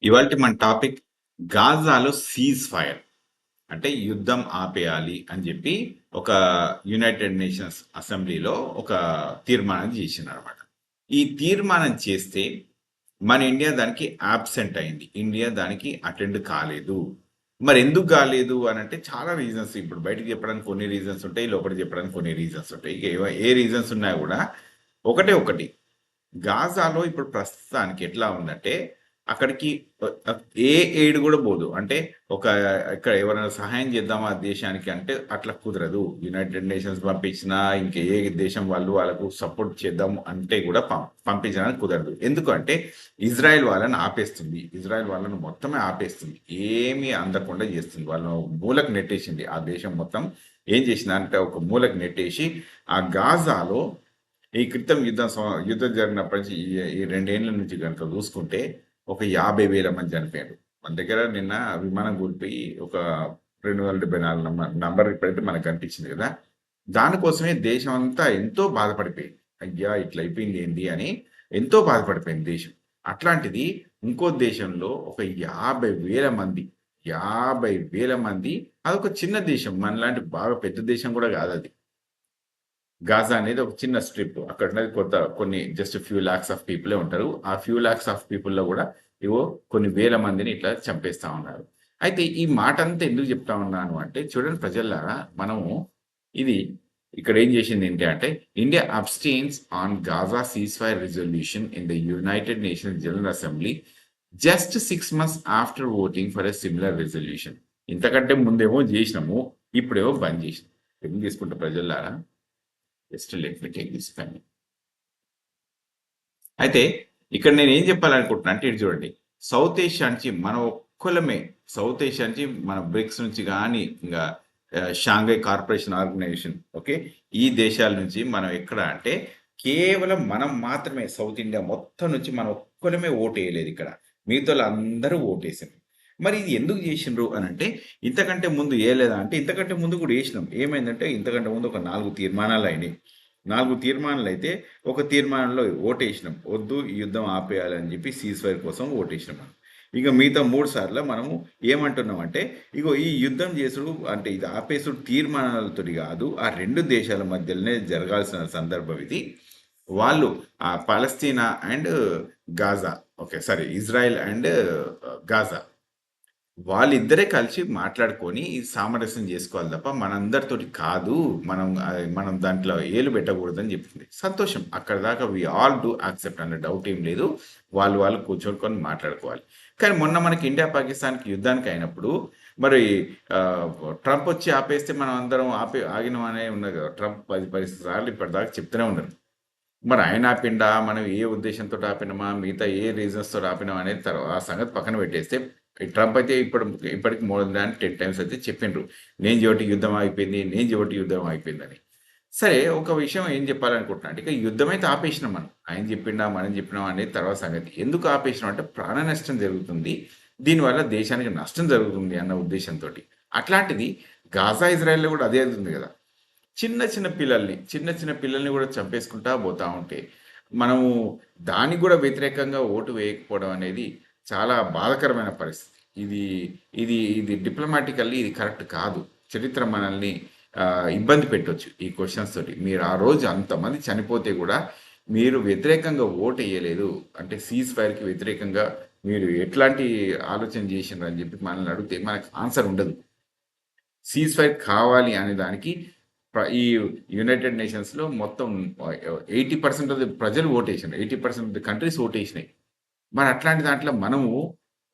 ఇవాల్టి మన topic గాజాలో cease fire అంటే యుద్ధం ఆపేయాలి అని చెప్పి ఒక యునైటెడ్ నేషన్స్ అసెంబ్లీలో ఒక తీర్మానం చేసింది అనమాట. ఈ తీర్మానం చేస్తే మన ఇండియా దానికి ఆబ్సెంట్ అయింది. ఇండియా దానికి అటెండ్ కాలేదు. మరి ఎందుకు కాలేదు అని అంటే చాలా రీజన్స్. ఇప్పుడు బయటకు చెప్పడానికి కొన్ని రీజన్స్ ఉంటాయి, లోపలికి చెప్పడానికి కొన్ని రీజన్స్ ఉంటాయి. ఇక ఏ రీజన్స్ ఉన్నా కూడా ఒకటే ఒకటి, గాజాలో ఇప్పుడు ప్రస్తుతానికి ఎట్లా ఉందంటే అక్కడికి ఏ ఎయిడ్ కూడా పోదు. అంటే ఒక ఇక్కడ ఎవరైనా సహాయం చేద్దామా ఆ దేశానికి అంటే అట్లా కుదరదు. యునైటెడ్ నేషన్స్ పంపించినా ఇంకా ఏ దేశం వాళ్ళు వాళ్ళకు సపోర్ట్ చేద్దాం అంటే కూడా పంపించడానికి కుదరదు. ఎందుకంటే ఇజ్రాయెల్ వాళ్ళని ఆపేస్తుంది. ఇజ్రాయెల్ వాళ్ళని మొత్తమే ఆపేస్తుంది. ఏమీ అందకుండా చేస్తుంది. వాళ్ళను మూలకు నెట్టేసింది. ఆ దేశం మొత్తం ఏం చేసింది అంటే ఒక మూలకు నెట్టేసి ఆ గాజాలో ఈ క్రితం యుద్ధం జరిగినప్పటి నుంచి ఈ 2 ఏళ్ల నుంచి గనుక చూసుకుంటే ఒక 50,000 మంది చనిపోయారు. మన దగ్గర నిన్న విమానం కూలిపోయి ఒక 274 నంబర్ ఇప్పుడైతే మనకు కనిపించింది కదా! దానికోసమే దేశం అంతా ఎంతో బాధపడిపోయింది. అయ్యా! ఇట్లా అయిపోయింది ఏంది అని ఎంతో బాధపడిపోయింది దేశం. అట్లాంటిది ఇంకో దేశంలో ఒక 50,000 మంది, 50,000 మంది, అదొక చిన్న దేశం. మనలాంటి బాగా పెద్ద దేశం కూడా కాదది. గాజా అనేది ఒక చిన్న స్ట్రిప్. అక్కడున్నది కొన్ని జస్ట్ ఫ్యూ లాక్స్ ఆఫ్ పీపులే ఉంటారు. ఆ ఫ్యూ లాక్స్ ఆఫ్ పీపుల్‌లో గూడా ఇగో కొన్ని వేల మందిని ఇట్లా చంపేస్తా ఉన్నారు. అయితే ఈ మాటంతా ఎందుకు చెప్తా ఉన్నాను అంటే, చూడండి ప్రజల్లారా, మనము ఇది ఇక్కడ ఏం చేసిందేంటి అంటే, India abstains on Gaza ceasefire resolution in the United Nations General Assembly just 6 months after voting for a similar resolution. ఇంతకంటే ముందేమో జేసినాము. ఇప్పుడేమో బంద్ జేసినాం. ఎందుకు చేసుకుంటారు ప్రజల్లారా? Just let me take this pen. అయితే ఇక్కడ నేను ఏం చెప్పాలనుకుంటున్నా అంటే ఇటు చూడండి. సౌత్ ఏషియా నుంచి మనం ఒక్కలమే, సౌత్ ఏషియా నుంచి మన బ్రిక్స్ నుంచి కానీ ఇంకా షాంఘై కార్పొరేషన్ ఆర్గనైజేషన్, ఓకే, ఈ దేశాల నుంచి మనం ఎక్కడ అంటే కేవలం మనం మాత్రమే సౌత్ ఇండియా మొత్తం నుంచి మనం ఒక్కలమే ఓటు వేయలేదు ఇక్కడ. మిగతా అందరూ ఓటేసారు. మరి ఇది ఎందుకు చేసిండ్రు అని అంటే, ఇంతకంటే ముందు వేయలేదా అంటే ఇంతకంటే ముందు కూడా వేసినాం. ఏమైందంటే ఇంతకంటే ముందు ఒక 4 తీర్మానాలు అయినాయి. 4 తీర్మానాలు అయితే ఒక తీర్మానంలో ఓటేసినాం. వద్దు ఈ యుద్ధం ఆపేయాలని చెప్పి సీజ్ ఫైర్ కోసం ఓటేసినాం మనం. ఇక మిగతా 3 సార్లు మనము ఏమంటున్నామంటే, ఇగో ఈ యుద్ధం చేసుడు అంటే ఇది ఆపేసుడు తీర్మానాలతోటి కాదు, ఆ 2 దేశాల మధ్యలోనే జరగాల్సిన సందర్భం ఇది. వాళ్ళు Palestine and Gaza, okay sorry, Israel and Gaza వాళ్ళిద్దరే కలిసి మాట్లాడుకొని సామరస్యం చేసుకోవాలి తప్ప మనందరితోటి కాదు. మనం దాంట్లో ఏలు పెట్టకూడదని చెప్తుంది. సంతోషం. అక్కడ దాకా వి ఆల్ డూ యాక్సెప్ట్ అన్న డౌట్ ఏం లేదు. వాళ్ళు కూర్చొని మాట్లాడుకోవాలి. కానీ మొన్న మనకి ఇండియా పాకిస్తాన్‌కి యుద్ధానికి అయినప్పుడు మరి ట్రంప్ వచ్చి ఆపేస్తే మనం అందరం ఆగినమనే ఉన్నది కదా! ట్రంప్ 10 సార్లు ఇప్పటిదాకా చెప్తూనే ఉన్నారు. మరి ఆయన ఆపిండా? మనం ఏ ఉద్దేశంతో ఆపినామా? మిగతా ఏ రీజన్స్‌తోటి ఆపినామా అనేది ఆ సంగతి పక్కన పెట్టేస్తే, ఈ ట్రంప్ అయితే ఇప్పటికి మోర్ దాన్ 10 టైమ్స్ అయితే చెప్పిండ్రు. నేను జేబటి యుద్ధం అయిపోయింది. నేను జేబటి యుద్ధం అయిపోయిందని. సరే, ఒక విషయం ఏం చెప్పాలనుకుంటున్నా అంటే, ఇక యుద్ధం అయితే ఆపేసినాం మనం. ఆయన చెప్పిండా? మనం చెప్పినామా? అనేది తర్వాత సంగతి. ఎందుకు ఆపేసినాం అంటే ప్రాణ నష్టం జరుగుతుంది. దీనివల్ల దేశానికి నష్టం జరుగుతుంది అన్న ఉద్దేశంతోటి. అట్లాంటిది గాజా, ఇజ్రాయెల్‌లో కూడా అదే ఉంది గదా! చిన్న చిన్న పిల్లల్ని కూడా చంపేసుకుంటా పోతా ఉంటే, మనము దానికి కూడా వ్యతిరేకంగా ఓటు వేయకపోవడం అనేది చాలా బాధాకరమైన పరిస్థితి. ఇది ఇది ఇది డిప్లొమాటికల్లీ ఇది కరెక్ట్ కాదు. చరిత్ర మనల్ని ఇబ్బంది పెట్టొచ్చు ఈ క్వెషన్స్ తోటి. మీరు ఆ రోజు అంతమంది చనిపోతే కూడా మీరు వ్యతిరేకంగా ఓటెయ్యలేదు. అంటే సీజ్ ఫైర్‌కి వ్యతిరేకంగా మీరు ఎట్లాంటి ఆలోచన చేసిండ్రని చెప్పి మనల్ని అడిగితే మనకు ఆన్సర్ ఉండదు. సీజ్ ఫైర్ కావాలి అనే దానికి ఈ యునైటెడ్ నేషన్స్‌లో మొత్తం 80% ఆఫ్ ది ప్రజలు ఓటేసారు. 80% ఆఫ్ ది కంట్రీస్ ఓటేసినాయి. మరి అట్లాంటి దాంట్లో మనము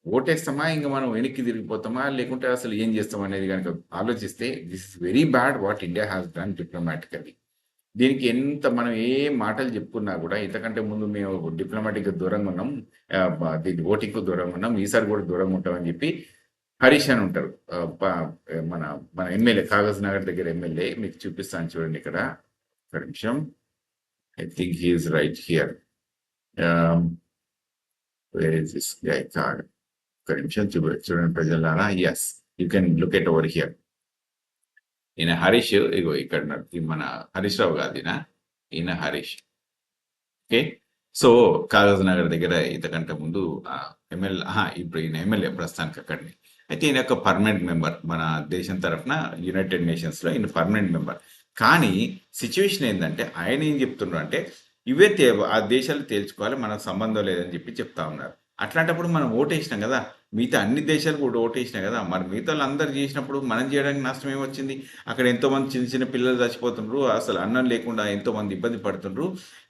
ఓటేస్తామా? ఇంక మనం వెనక్కి తిరిగిపోతామా? లేకుంటే అసలు ఏం చేస్తాం అనేది గనుక ఆలోచిస్తే this is very bad what India has done డిప్లొమాటికల్లీ. దీనికి ఎంత మనం ఏ మాటలు చెప్పుకున్నా కూడా ఇంతకంటే ముందు మేము డిప్లొమాటిక్‌గా దూరంగా ఉన్నాం. దీన్ని ఓటింగ్‌కి దూరంగా ఉన్నాం. ఈసారి కూడా దూరంగా ఉంటామని చెప్పి హరీష్ అని ఉంటారు. ఆహ్, ప మన మన ఎమ్మెల్యే, కాగజ్ నగర్ దగ్గర ఎమ్మెల్యే. మీకు చూపిస్తాను చూడండి ఇక్కడ. ఒక్క నిమిషం. I think he is right here. ఆహ్, వేర్ ఈస్ దిస్ గై ఒక్క నిమిషం చూడండి ప్రజలారా. Yes. You can look at over here. ఈయన హరీష్. ఇగో ఇక్కడ మన హరీష్ రావు కాదు ఈయన. ఈయన హరీష్. ఓకే. సో కాగజ్ నగర్ దగ్గర ఇంతకంటే ముందు ఇప్పుడు ఈయన ఎమ్మెల్యే ప్రస్తుతానికి అక్కడిని. అయితే ఈయన యొక్క పర్మనెంట్ మెంబర్ మన దేశం తరఫున యునైటెడ్ నేషన్స్ లో ఈయన పర్మనెంట్ మెంబర్. కానీ సిచ్యువేషన్ ఏంటంటే ఆయన ఏం చెప్తున్నారు అంటే ఇవే ఆ దేశాలు తేల్చుకోవాలి, మనకు సంబంధం లేదని చెప్పి చెప్తా ఉన్నారు. అట్లాంటప్పుడు మనం ఓటేసినాం కదా, మిగతా అన్ని దేశాలు కూడా ఓటేసినాం కదా, మరి మిగతా అందరు చేసినప్పుడు మనం చేయడానికి నష్టం ఏమొచ్చింది? అక్కడ ఎంతో మంది చిన్న చిన్న పిల్లలు చచ్చిపోతుండ్రు, అసలు అన్నం లేకుండా ఎంతో మంది ఇబ్బంది పడుతుండ్రు.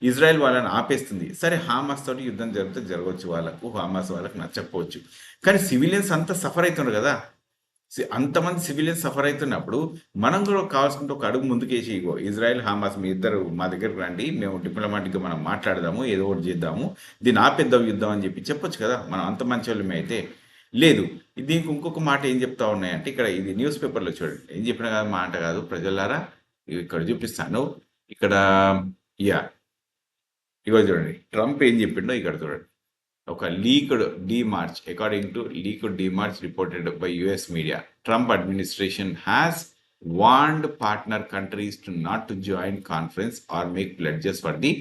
ఇజ్రాయెల్ వాళ్ళని ఆపేస్తుంది. సరే హామాస్ తోటి యుద్ధం జరిగితే జరగవచ్చు, వాళ్ళకు హామాస్ వాళ్ళకి నచ్చకపోవచ్చు, కానీ సివిలియన్స్ అంతా సఫర్ అవుతున్నారు కదా. అంతమంది సివిలియన్స్ సఫర్ అవుతున్నప్పుడు మనం కూడా కావాల్సుకుంటే ఒక అడుగు ముందుకేసి, ఇగో ఇజ్రాయెల్ హామాస్ మీ ఇద్దరు మా దగ్గరకు రండి, మేము డిప్లొమాటిక్గా మనం మాట్లాడదాము, ఏదో ఒకటి చేద్దాము, దీన్ని ఆపేద్దాం యుద్ధం అని చెప్పి చెప్పొచ్చు కదా. మనం అంత మంచి వాళ్ళమే అయితే. లేదు, దీనికి ఇంకొక మాట ఏం చెప్తా ఉన్నాయంటే, ఇక్కడ ఇది న్యూస్ పేపర్లో చూడండి, ఏం చెప్పిన కాదు మాట కాదు ప్రజలారా, ఇక్కడ చూపిస్తాను. ఇక్కడ యా ఇగో చూడండి, ట్రంప్ ఏం చెప్పిండో ఇక్కడ చూడండి. ఒక leaked demarche, according to leaked demarche reported by US media, Trump administration has warned partner countries to not to join conference or make pledges for the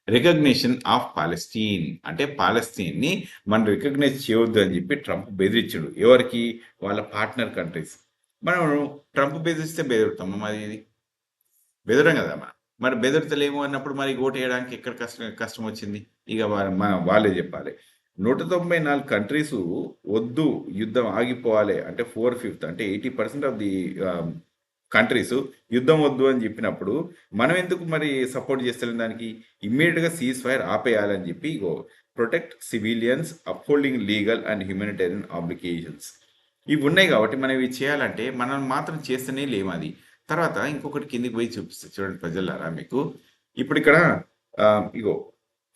recognition of Palestine. అంటే Palestine ని మనం recognise చేయవద్దు అని చెప్పి Trump బెదిరించాడు. ఎవరికి? వాళ్ళ partner countries. మనం ట్రంప్ బెదిరిస్తే బెదురుతాం, మరి ఇది బెదరం కదా మనం. మరి బెదరతలేము అన్నప్పుడు మరి ఓటు వేయడానికి ఎక్కడ కష్టం వచ్చింది? ఇక వాళ్ళే చెప్పాలి. 194 కంట్రీస్ వద్దు యుద్ధం ఆగిపోవాలి అంటే 4/5 అంటే 80% ఆఫ్ ది కంట్రీస్ యుద్ధం వద్దు అని చెప్పినప్పుడు మనం ఎందుకు మరి సపోర్ట్ చేస్తలేం దానికి? ఇమ్మీడియట్గా సీజ్ ఫైర్ ఆపేయాలని చెప్పి protect civilians, upholding legal and humanitarian obligations ఇవి ఉన్నాయి కాబట్టి మనం ఇవి చేయాలంటే మనం మాత్రం చేస్తేనే లేము. అది తర్వాత ఇంకొకటి కిందికి పోయి చూపిస్తుంది చూడండి ప్రజలారా మీకు. ఇప్పుడు ఇక్కడ ఇగో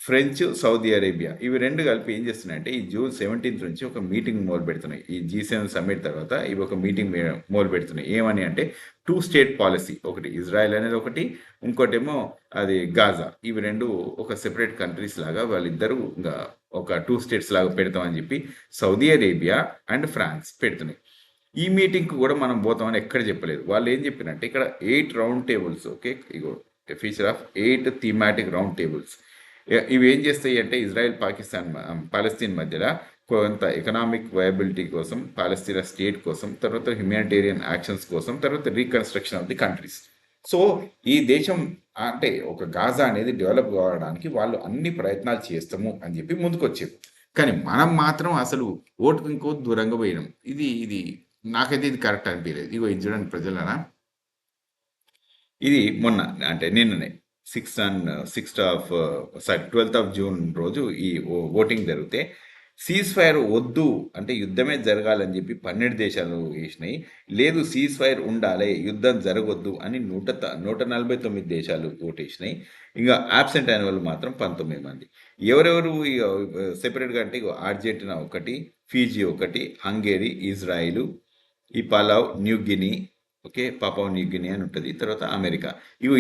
ఫ్రెంచ్, సౌదీ అరేబియా ఇవి రెండు కలిపి ఏం చేస్తున్నాయంటే ఈ జూన్ 17th నుంచి ఒక మీటింగ్ మొదలు పెడుతున్నాయి. ఈ G7 సమ్మిట్ తర్వాత ఇవి ఒక మీటింగ్ మొదలు పెడుతున్నాయి. ఏమని అంటే 2 స్టేట్ పాలసీ, ఒకటి ఇజ్రాయెల్ అనేది ఒకటి, ఇంకోటేమో అది గాజా. ఇవి రెండు ఒక సెపరేట్ కంట్రీస్ లాగా వాళ్ళిద్దరూ ఒక 2 స్టేట్స్ లాగా పెడతామని చెప్పి సౌదీ అరేబియా అండ్ ఫ్రాన్స్ పెడుతున్నాయి. ఈ మీటింగ్కి కూడా మనం పోతామని ఎక్కడ చెప్పలేదు. వాళ్ళు ఏం చెప్పినట్టే ఇక్కడ 8 round tables, okay, ego feature of 8 thematic round tables. ఇవి ఏం చేస్తాయి అంటే ఇజ్రాయెల్, పాలస్తీన్ మధ్యలో కొంత ఎకనామిక్ వయబిలిటీ కోసం, పాలస్తీనా స్టేట్ కోసం, తర్వాత హ్యూమానిటేరియన్ యాక్షన్స్ కోసం, తర్వాత reconstruction of the countries. So ఈ దేశం అంటే ఒక గాజా అనేది డెవలప్ కావడానికి వాళ్ళు అన్ని ప్రయత్నాలు చేస్తాము అని చెప్పి ముందుకొచ్చారు. కానీ మనం మాత్రం అసలు ఓటుకు ఇంకో దూరంగా పోయినాం. ఇది ఇది నాకైతే ఇది కరెక్ట్ అనిపించలేదు. ఇగో ఇది చూడండి ప్రజలనా, ఇది మొన్న అంటే నిన్ననే 12th ఆఫ్ జూన్ రోజు ఈ ఓటింగ్ జరిగితే సీజ్ ఫైర్ వద్దు అంటే యుద్ధమే జరగాలని చెప్పి 12 దేశాలు వేసినాయి. లేదు సీజ్ ఫైర్ ఉండాలి, యుద్ధం జరగొద్దు అని 149 దేశాలు ఓటేసినాయి. ఇంకా యాబ్సెంట్ అయిన వాళ్ళు మాత్రం 19 మంది. ఎవరెవరు సెపరేట్గా అంటే అర్జెంటీనా ఒకటి, ఫీజీ ఒకటి, హంగేరీ, ఇజ్రాయిల్, ఈ పలావ్, న్యూ గినీ, ఓకే, పాపా న్యూ గినీ అని ఉంటుంది, తర్వాత అమెరికా.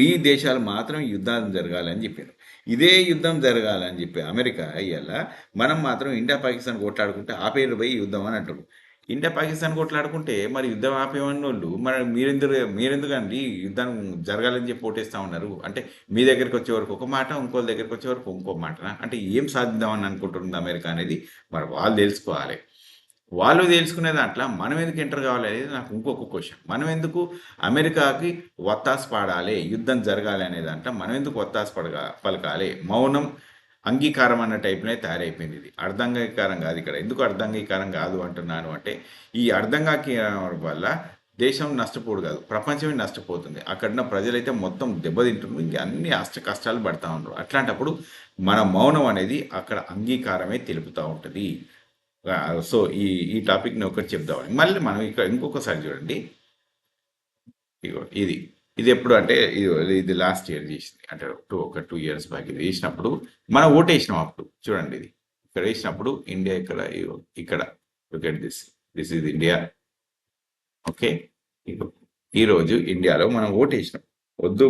ఈ దేశాలు మాత్రం యుద్ధం జరగాలని చెప్పారు. ఇదే యుద్ధం జరగాలని చెప్పి అమెరికా ఇవాళ మనం మాత్రం ఇండియా పాకిస్తాన్ కొట్లాడుకుంటే ఆపేరు పోయి యుద్ధం అని అంటారు. ఇండియా పాకిస్తాన్ కొట్లాడుకుంటే మరి యుద్ధం ఆపేమన్న వాళ్ళు మరి మీరెందుకండి యుద్ధం జరగాలని చెప్పి ఓటేస్తూ ఉన్నారు? అంటే మీ దగ్గరికి వచ్చే వరకు ఒక మాట, ఇంకోళ్ళ దగ్గరికి వచ్చే వరకు ఇంకో మాటనా? అంటే ఏం సాధిద్దామని అనుకుంటుంది అమెరికా అనేది మరి వాళ్ళు తెలుసుకోవాలి. వాళ్ళు తెలుసుకునే దాంట్లో మనం ఎందుకు ఎంటర్ కావాలి అనేది నాకు ఇంకొక క్వశ్చన్. మనం ఎందుకు అమెరికాకి వత్తాసు పాడాలి, యుద్ధం జరగాలి అనే దాంట్లో మనం ఎందుకు వత్తాసు పలకాలి? మౌనం అంగీకారం అన్న టైప్లోనే తయారైపోయింది. ఇది అర్ధంగీకారం కాదు. ఇక్కడ ఎందుకు అర్ధంగీకారం కాదు అంటున్నాను అంటే ఈ అర్ధంగీకారం వల్ల దేశం నష్టపోడు కాదు, ప్రపంచమే నష్టపోతుంది. అక్కడున్న ప్రజలైతే మొత్తం దెబ్బతింటున్నారు, ఇంక అన్ని కష్టాలు పడతా ఉన్నారు. అట్లాంటప్పుడు మన మౌనం అనేది అక్కడ అంగీకారమే తెలుపుతూ ఉంటుంది. సో ఈ ఈ టాపిక్ని ఒకటి చెప్దామని మళ్ళీ మనం ఇక్కడ ఇంకొకసారి చూడండి. ఇగో ఇది ఇది ఎప్పుడు అంటే ఇది లాస్ట్ ఇయర్ చేసింది, అంటే ఒక 2 years బ్యాక్ ఇది వేసినప్పుడు మనం ఓటు వేసినాం. అప్పుడు చూడండి, ఇది ఇక్కడ వేసినప్పుడు ఇండియా ఇక్కడ ఇక్కడ దిస్ ఇస్ ఇండియా, ఓకే. ఈరోజు ఇండియాలో మనం ఓటు వేసినాం, వద్దు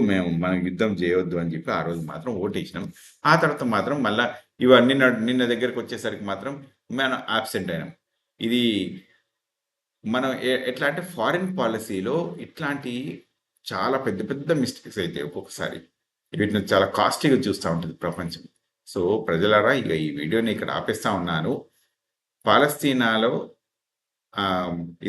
మనం యుద్ధం చేయవద్దు అని చెప్పి ఆ రోజు మాత్రం ఓటు వేసినాం. ఆ తర్వాత మాత్రం మళ్ళీ ఇవన్నీ నిన్న దగ్గరకు వచ్చేసరికి మాత్రం మనం ఆబ్సెంట్ అయినాం. ఇది మనం ఎట్లా అంటే ఫారిన్ పాలసీలో ఇట్లాంటి చాలా పెద్ద పెద్ద మిస్టేక్స్ అయితే ఒక్కొక్కసారి వీటిని చాలా కాస్ట్లీగా చూస్తూ ఉంటుంది ప్రపంచం. సో ప్రజలారా ఇక ఈ వీడియోని ఇక్కడ ఆపేస్తా ఉన్నాను. పాలస్తీనాలో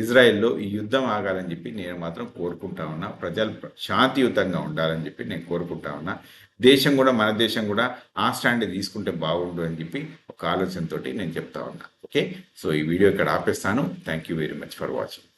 ఇజ్రాయెల్‌లో ఈ యుద్ధం ఆగాలని చెప్పి నేను మాత్రం కోరుకుంటా ఉన్నా. ప్రజలు శాంతియుతంగా ఉండాలని చెప్పి నేను కోరుకుంటా ఉన్నా. దేశం కూడా మన దేశం కూడా ఆ స్టాండ్ తీసుకుంటే బాగుండు అని చెప్పి ఒక ఆలోచనతోటి నేను చెప్తా ఉన్నా. ఓకే. సో ఈ వీడియో ఇక్కడ ఆపేస్తాను. Thank you very much for watching.